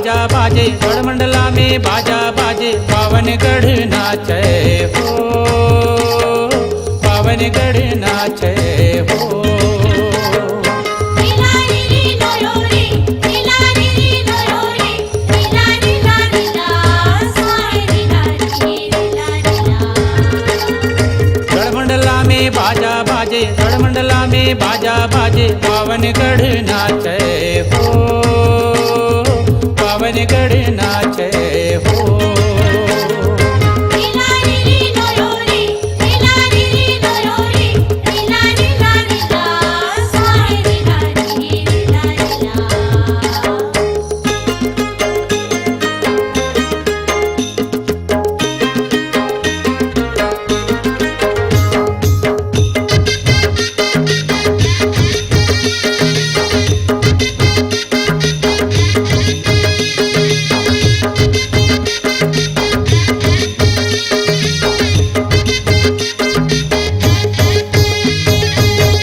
बाजा बाजे, गढ़मंडला में बाजा बाजे, पावनगढ़ नाचे हो, पावनगढ़ नाचे हो। गढ़मंडला में बाजा बाजे, गढ़मंडला में बाजा बाजे, पावनगढ़ नाचे हो, पावनगढ़ नाचे हो।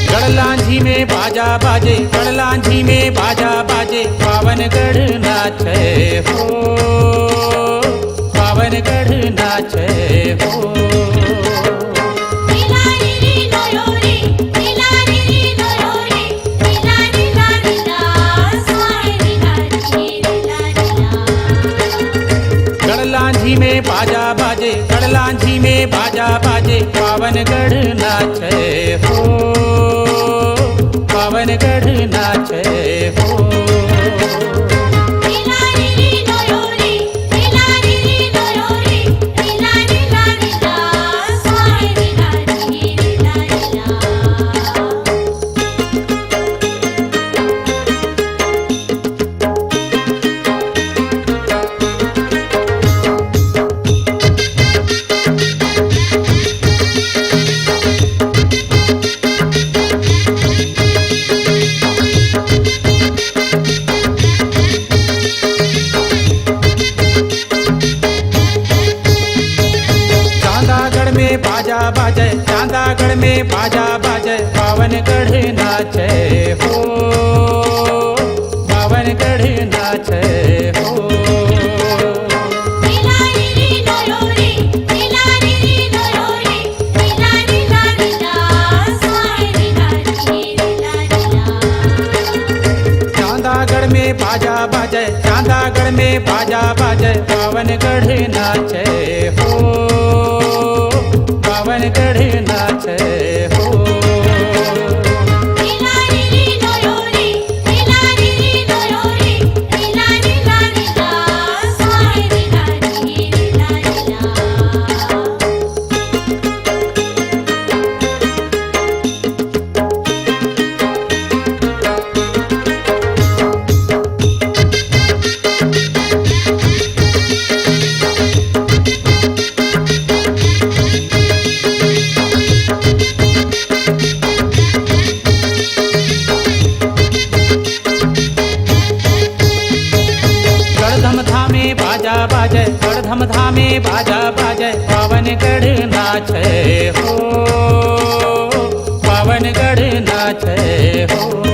गढ़लांझी में बाजा बाजे, गढ़लांझी में बाजा बाजे, पावनगढ़ नाचे हो, पावनगढ़ नाचे हो। गढ़लांझी में बाजा बाजे, गढ़लांझी में बाजा बाजे, पावनगढ़ नाचे हो, पावनगढ़ नाचे हो। बाजा बाजे, चांदागढ़ में बाजा बाजे, पावनगढ़ नाचे हो, पावनगढ़ नाचे हो। चांदागढ़ में बाजा बाजे, चांदागढ़ में बाजा बाजे, पावनगढ़ नाचे हो, पावनगढ़ नाचे हो। बाजा बाजे, गढ़धमधा में बाजा बाजे, पावनगढ़ नाचे हो, पावनगढ़ नाचे हो।